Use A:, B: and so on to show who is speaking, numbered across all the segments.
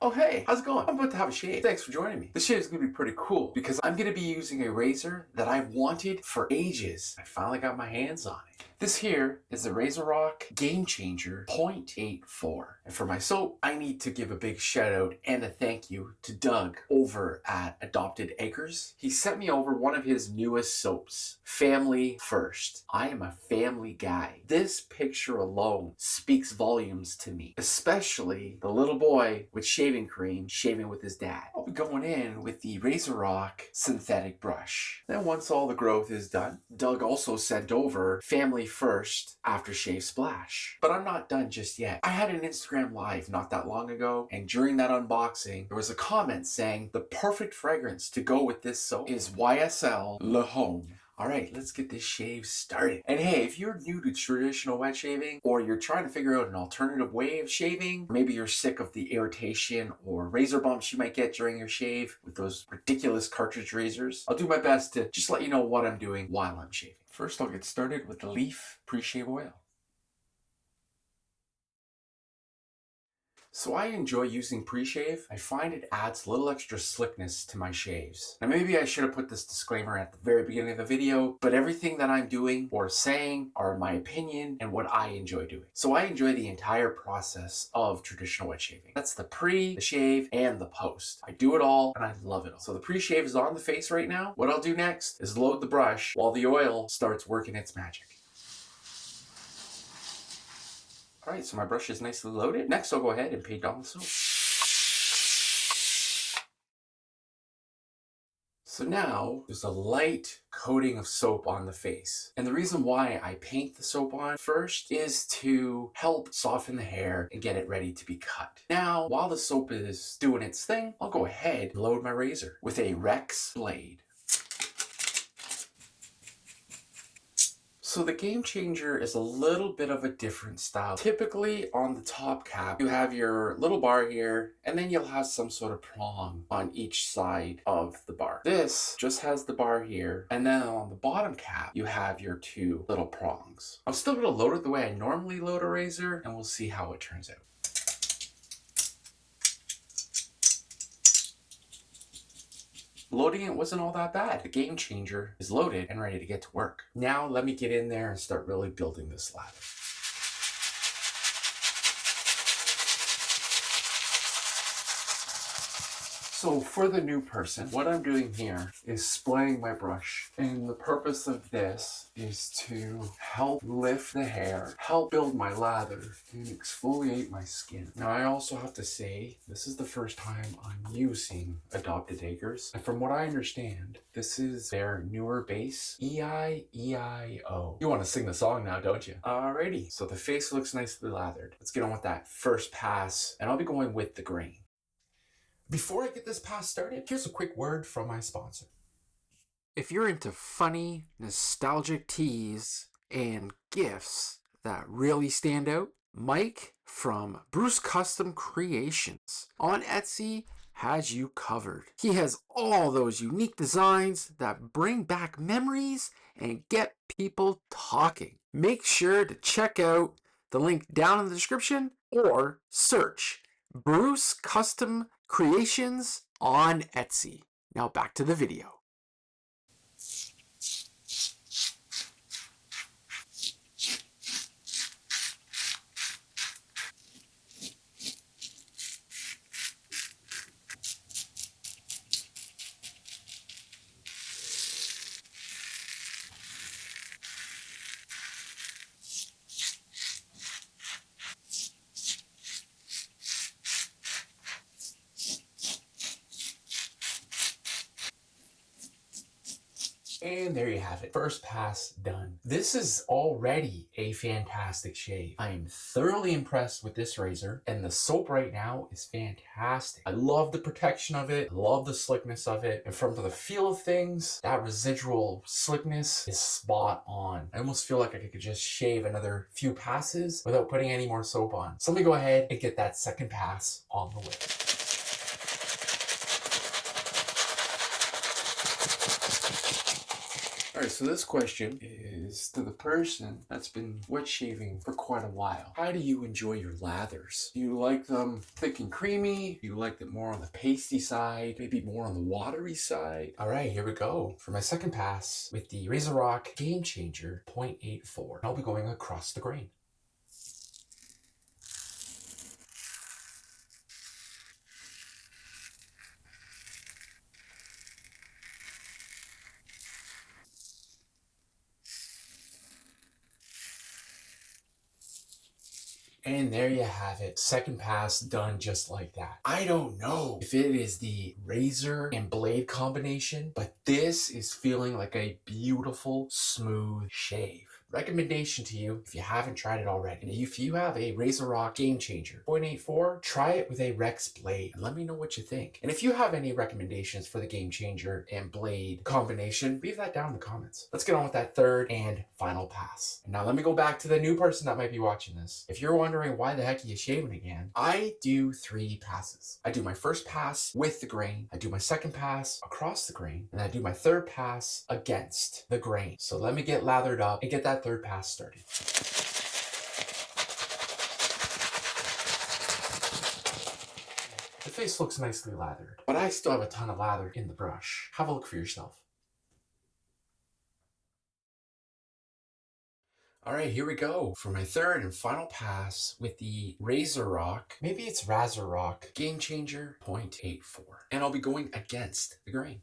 A: Oh hey, how's it going? I'm about to have a shave. Thanks for joining me. This shave is gonna be pretty cool because I'm gonna be using a razor that I've wanted for ages. I finally got my hands on it. This here is the RazoRock Game Changer 0.84. And for my soap, I need to give a big shout out and a thank you to Doug over at Adopted Acres. He sent me over one of his newest soaps, Family First. I am a family guy. This picture alone speaks volumes to me, especially the little boy with shaving cream shaving with his dad. I'll be going in with the RazoRock synthetic brush. Then once all the growth is done, Doug also sent over Family First aftershave splash. But I'm not done just yet. I had an Instagram live not that long ago, and during that unboxing, there was a comment saying the perfect fragrance to go with this soap is YSL Le Home. Alright, let's get this shave started. And hey, if you're new to traditional wet shaving, or you're trying to figure out an alternative way of shaving, maybe you're sick of the irritation or razor bumps you might get during your shave with those ridiculous cartridge razors, I'll do my best to just let you know what I'm doing while I'm shaving. First, I'll get started with the Leaf pre-shave oil. So I enjoy using pre-shave. I find it adds a little extra slickness to my shaves. Now maybe I should have put this disclaimer at the very beginning of the video, but everything that I'm doing or saying are my opinion and what I enjoy doing. So I enjoy the entire process of traditional wet shaving. That's the pre, the shave, and the post. I do it all and I love it all. So the pre-shave is on the face right now. What I'll do next is load the brush while the oil starts working its magic. Alright, so my brush is nicely loaded. Next, I'll go ahead and paint on the soap. So now, there's a light coating of soap on the face. And the reason why I paint the soap on first is to help soften the hair and get it ready to be cut. Now, while the soap is doing its thing, I'll go ahead and load my razor with a Rex blade. So the Game Changer is a little bit of a different style. Typically on the top cap, you have your little bar here, and then you'll have some sort of prong on each side of the bar. This just has the bar here, and then on the bottom cap, you have your two little prongs. I'm still gonna load it the way I normally load a razor, and we'll see how it turns out. Loading it wasn't all that bad. The Game Changer is loaded and ready to get to work. Now let me get in there and start really building this lather. So for the new person, what I'm doing here is splaying my brush. And the purpose of this is to help lift the hair, help build my lather, and exfoliate my skin. Now I also have to say, this is the first time I'm using Adopted Acres. And from what I understand, this is their newer base, E-I-E-I-O. You want to sing the song now, don't you? Alrighty, so the face looks nicely lathered. Let's get on with that first pass, and I'll be going with the grain. Before I get this pass started, here's a quick word from my sponsor. If you're into funny, nostalgic teas and gifts that really stand out, Mike from Bruce Custom Creations on Etsy has you covered. He has all those unique designs that bring back memories and get people talking. Make sure to check out the link down in the description or search Bruce Custom Creations on Etsy. Now back to the video. And there you have it. First pass done. This is already a fantastic shave. I am thoroughly impressed with this razor, and the soap right now is fantastic. I love the protection of it. I love the slickness of it. And from the feel of things, that residual slickness is spot on. I almost feel like I could just shave another few passes without putting any more soap on. So let me go ahead and get that second pass on the way. All right, so this question is to the person that's been wet shaving for quite a while. How do you enjoy your lathers? Do you like them thick and creamy? Do you like them more on the pasty side? Maybe more on the watery side? All right, here we go. For my second pass with the RazoRock Game Changer 0.84. I'll be going across the grain. And there you have it. Second pass done just like that. I don't know if it is the razor and blade combination, but this is feeling like a beautiful, smooth shave. Recommendation to you if you haven't tried it already. And if you have a RazoRock Game Changer 0.84, try it with a Rex blade and let me know what you think. And if you have any recommendations for the Game Changer and blade combination, leave that down in the comments. Let's get on with that third and final pass. And now let me go back to the new person that might be watching this. If you're wondering why the heck are you shaving again, I do 3 passes. I do my first pass with the grain, I do my second pass across the grain, and I do my third pass against the grain. So let me get lathered up and get that third pass started. The face looks nicely lathered, but I still have a ton of lather in the brush. Have a look for yourself. All right, here we go for my third and final pass with the RazoRock, maybe it's RazoRock Game Changer 0.84. And I'll be going against the grain.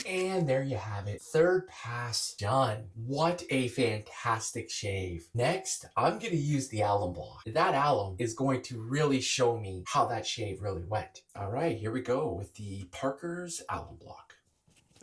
A: And there you have it. Third pass done. What a fantastic shave. Next, I'm going to use the alum block. That alum is going to really show me how that shave really went. All right, here we go with the Parker's alum block.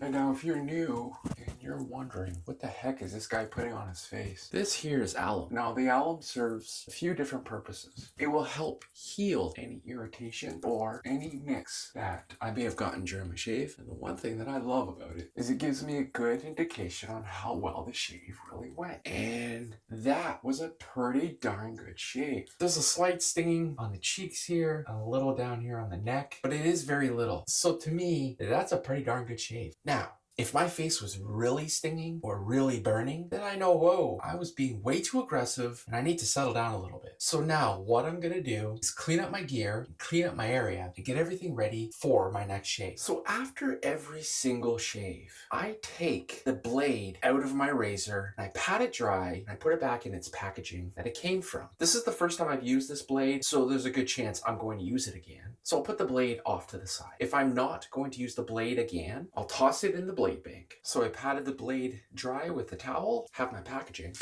A: And now if you're new and you're wondering, what the heck is this guy putting on his face? This here is alum. Now the alum serves a few different purposes. It will help heal any irritation or any nicks that I may have gotten during my shave. And the one thing that I love about it is it gives me a good indication on how well the shave really went. And that was a pretty darn good shave. There's a slight stinging on the cheeks here, a little down here on the neck, but it is very little. So to me, that's a pretty darn good shave. Now, if my face was really stinging or really burning, then I know, whoa, I was being way too aggressive and I need to settle down a little bit. So now what I'm gonna do is clean up my gear, clean up my area, and get everything ready for my next shave. So after every single shave, I take the blade out of my razor and I pat it dry and I put it back in its packaging that it came from. This is the first time I've used this blade, so there's a good chance I'm going to use it again. So I'll put the blade off to the side. If I'm not going to use the blade again, I'll toss it in the blade bank. So I patted the blade dry with the towel, have my packaging.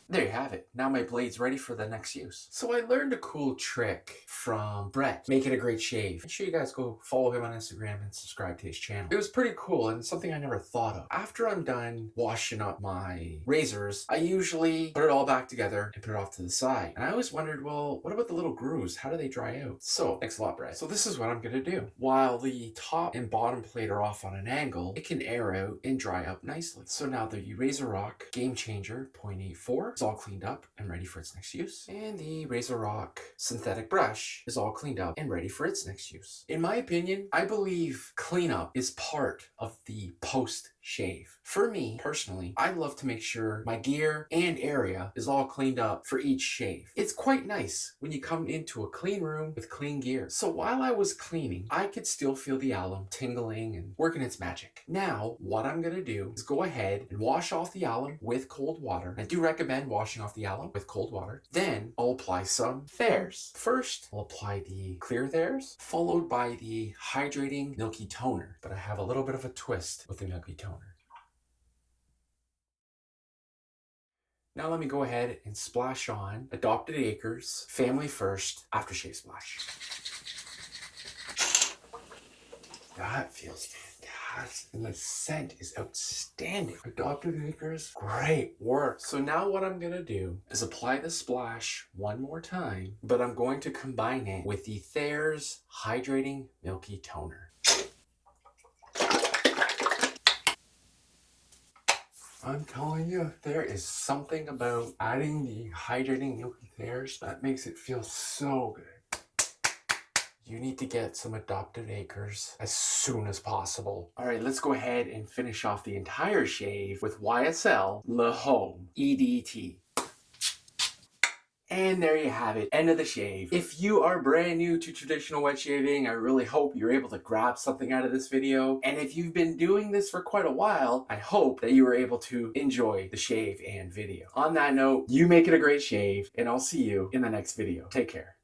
A: There you have it. Now my blade's ready for the next use. So I learned a cool trick from Brett. Make it a great shave. Make sure you guys go follow him on Instagram and subscribe to his channel. It was pretty cool and something I never thought of. After I'm done washing up my razors, I usually put it all back together and put it off to the side. And I always wondered, well, what about the little grooves? How do they dry out? So, thanks a lot, Brett. So this is what I'm gonna do. While the top and bottom plate are off on an angle, it can air out and dry up nicely. So now the RazoRock Game Changer 0.84 is all cleaned up and ready for its next use. And the RazoRock synthetic brush is all cleaned up and ready for its next use. In my opinion, I believe cleanup is part of the post shave. For me, personally, I love to make sure my gear and area is all cleaned up for each shave. It's quite nice when you come into a clean room with clean gear. So while I was cleaning, I could still feel the alum tingling and working its magic. Now, what I'm gonna do is go ahead and wash off the alum with cold water. I do recommend washing off the alum with cold water. Then I'll apply some Thayers. First, I'll apply the clear Thayers, followed by the hydrating milky toner. But I have a little bit of a twist with the milky toner. Now let me go ahead and splash on Adopted Acres Family First Aftershave Splash. That feels fantastic. And the scent is outstanding. Adopted Acres, great work. So now what I'm gonna do is apply the splash one more time, but I'm going to combine it with the Thayer's Hydrating Milky Toner. I'm telling you, there is something about adding the Hydrating Milky Thayer's that makes it feel so good. You need to get some Adopted Acres as soon as possible. All right, let's go ahead and finish off the entire shave with YSL Le Home EDT. And there you have it, end of the shave. If you are brand new to traditional wet shaving, I really hope you're able to grab something out of this video. And if you've been doing this for quite a while, I hope that you were able to enjoy the shave and video. On that note, you make it a great shave, and I'll see you in the next video. Take care.